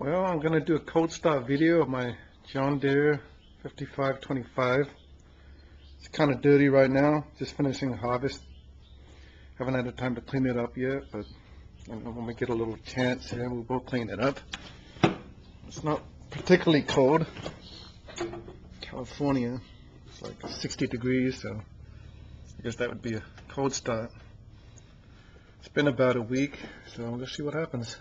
Well, I'm going to do a cold start video of my John Deere 5525. It's kind of dirty right now, just finishing harvest. Haven't had the time to clean it up yet, but when we get a little chance here, we'll both clean it up. It's not particularly cold. California, it's like 60 degrees, so I guess that would be a cold start. It's been about a week, so we'll see what happens.